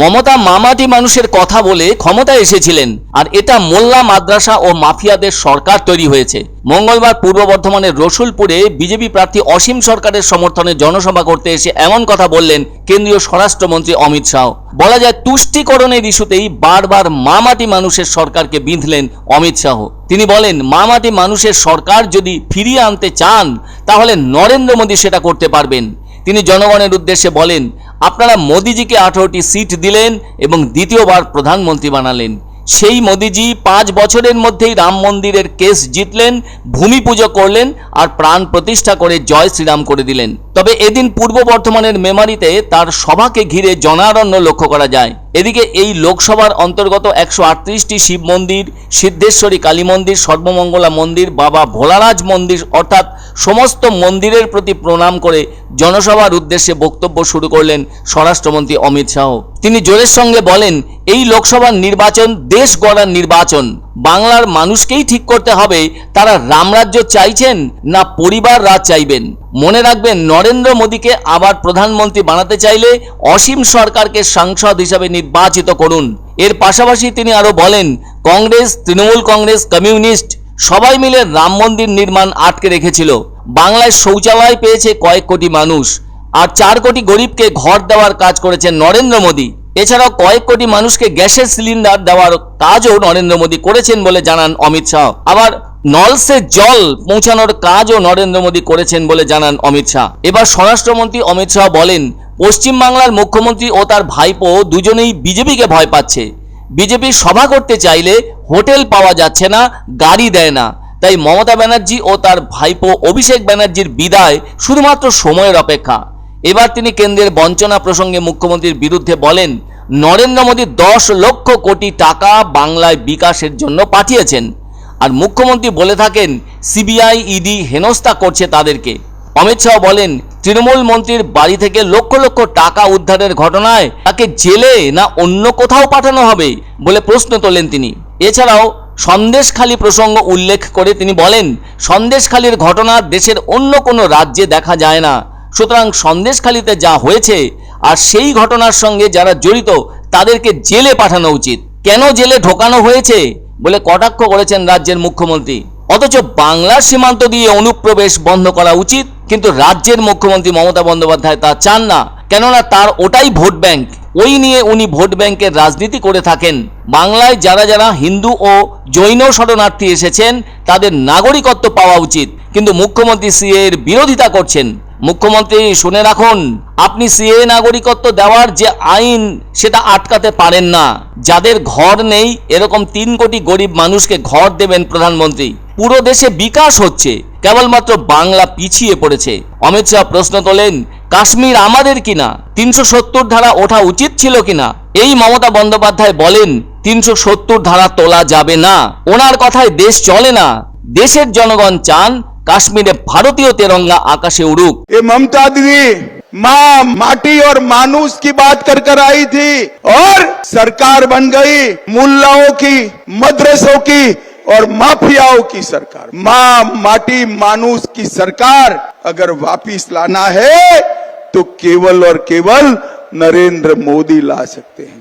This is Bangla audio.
মমতা মামাটি মানুষের কথা বলে ক্ষমতায় এসেছিলেন, আর এটা মোল্লা মাদ্রাসা ও মাফিয়াদের সরকার তৈরি হয়েছে। মঙ্গলবার পূর্ব বর্ধমানের রসুলপুরে বিজেপি প্রার্থী অসীম সরকারের সমর্থনে জনসভা করতে এসে এমন কথা বললেন কেন্দ্রীয় স্বরাষ্ট্রমন্ত্রী অমিত শাহ। বলা যায় তুষ্টিকরণের ইস্যুতেই বারবার মামাটি মানুষের সরকারকে বিঁধলেন অমিত শাহ। তিনি বলেন, মামাটি মানুষের সরকার যদি ফিরিয়ে আনতে চান তাহলে নরেন্দ্র মোদী সেটা করতে পারবেন। তিনি জনগণের উদ্দেশ্যে বলেন, আপনারা মোদিজিকে 18টি সিট দিলেন এবং দ্বিতীয়বার প্রধানমন্ত্রী বানালেন। সেই মোদিজি 5 বছরের মধ্যেই রাম মন্দিরের কেস জিতলেন, ভূমি পুজো করলেন আর প্রাণ প্রতিষ্ঠা করে জয় শ্রীরাম করে দিলেন। তবে এদিন পূর্ব বর্ধমানের মেমারিতে তার সভাকে ঘিরে জনারণ্য লক্ষ্য করা যায়। এদিকে এই লোকসভার অন্তর্গত 138টি শিব মন্দির, সিদ্ধেশ্বরী কালী মন্দির, সর্বমঙ্গলা মন্দির, বাবা ভোলারাজ মন্দির অর্থাৎ সমস্ত মন্দিরের প্রতি প্রণাম করে জনসভার উদ্দেশ্যে বক্তব্য শুরু করলেন স্বরাষ্ট্রমন্ত্রী অমিত শাহ। তিনি জোরের সঙ্গে বলেন, এই লোকসভার নির্বাচন দেশ গড়ার নির্বাচন। বাংলার মানুষকেই ঠিক করতে হবে তারা রামরাজ্য চাইছেন না পরিবার রাজ চাইবেন। মনে রাখবেন, নরেন্দ্র মোদীকে আবার প্রধানমন্ত্রী বানাতে চাইলে অসীম সরকারকে সাংসদ হিসাবে নির্বাচিত করুন। এর পাশাপাশি তিনি আরো বলেন, কংগ্রেস, তৃণমূল কংগ্রেস, কমিউনিস্ট সবাই মিলে রাম মন্দির নির্মাণ আটকে রেখেছিল। বাংলায় শৌচালয় পেয়েছে কয়েক কোটি মানুষ, আর 4 কোটি গরিবকে ঘর দেওয়ার কাজ করেছেন নরেন্দ্র মোদী। এছাড়াও কয়েক কোটি মানুষকে গ্যাসের সিলিন্ডার দেওয়ার কাজও নরেন্দ্র মোদী করেছেন বলে জানান অমিত শাহ। আবার নলসে জল পৌঁছানোর কাজও নরেন্দ্র মোদী করেছেন বলে জানান অমিত শাহ। এবার স্বরাষ্ট্রমন্ত্রী অমিত শাহ বলেন, পশ্চিমবাংলার মুখ্যমন্ত্রী ও তার ভাইপো দুজনেই বিজেপিকে ভয় পাচ্ছে। বিজেপি সভা করতে চাইলে হোটেল পাওয়া যাচ্ছে না, গাড়ি দেয় না। তাই মমতা ব্যানার্জি ও তার ভাইপো অভিষেক ব্যানার্জির বিদায় শুধুমাত্র সময়ের অপেক্ষা। এবার তিনি কেন্দ্রের বঞ্চনা প্রসঙ্গে মুখ্যমন্ত্রীর বিরুদ্ধে বলেন, নরেন্দ্র মোদী 10 লক্ষ কোটি টাকা বাংলায় বিকাশের জন্য পাঠিয়েছেন, আর মুখ্যমন্ত্রী বলে থাকেন সিবিআই, ইডি হেনস্থা করছে তাদেরকে। অমিত শাহ বলেন, তৃণমূল মন্ত্রীর বাড়ি থেকে লক্ষ লক্ষ টাকা উদ্ধারের ঘটনায় তাকে জেলে না অন্য কোথাও পাঠানো হবে বলে প্রশ্ন তোলেন তিনি। এছাড়াও সন্দেশখালী প্রসঙ্গ উল্লেখ করে তিনি বলেন, সন্দেশখালীর ঘটনা দেশের অন্য কোনো রাজ্যে দেখা যায় না। সুতরাং সন্দেশখালীতে যা হয়েছে আর সেই ঘটনার সঙ্গে যারা জড়িত তাদেরকে জেলে পাঠানো উচিত। কেন জেলে ঢোকানো হয়েছে বলে কটাক্ষ করেছেন রাজ্যের মুখ্যমন্ত্রী। অথচ বাংলার সীমান্ত দিয়ে অনুপ্রবেশ বন্ধ করা উচিত, কিন্তু রাজ্যের মুখ্যমন্ত্রী মমতা বন্দ্যোপাধ্যায় তা চান না, কেননা তার ওটাই ভোট ব্যাংক। ওই নিয়ে উনি ভোট ব্যাংকের রাজনীতি করে থাকেন। বাংলায় যারা যারা হিন্দু ও জৈন শরণার্থী এসেছেন তাদের নাগরিকত্ব পাওয়া উচিত, কিন্তু মুখ্যমন্ত্রী সিএ এর বিরোধিতা করছেন। মুখ্যমন্ত্রী শুনে রাখুন, আপনি সিএ নাগরিকত্ব দেওয়ার যে আইন সেটা আটকাতে পারেন না। যাদের ঘর নেই এরকম 3 কোটি গরিব মানুষকে ঘর দেবেন প্রধানমন্ত্রী। পুরো দেশে বিকাশ হচ্ছে, কেবলমাত্র বাংলা পিছিয়ে পড়েছে। অমিত শাহ প্রশ্ন তোলেন, কাশ্মীর আমাদের কিনা, 370 ধারা ওঠা উচিত ছিল কিনা। এই মমতা বন্দ্যোপাধ্যায় বলেন 370 ধারা তোলা যাবে না, ওনার কথায় দেশ চলে না। দেশের জনগণ চান কাশ্মীরে ভারতীয় তেরঙ্গা आकाशे उड़ूक। ये ममता दीदी माँ माटी और मानुष की बात कर आई थी और सरकार बन गई मुल्लाओं की, मदरसों की और माफियाओं की सरकार। माँ माटी मानुष की सरकार अगर वापिस लाना है तो केवल और केवल नरेंद्र मोदी ला सकते हैं।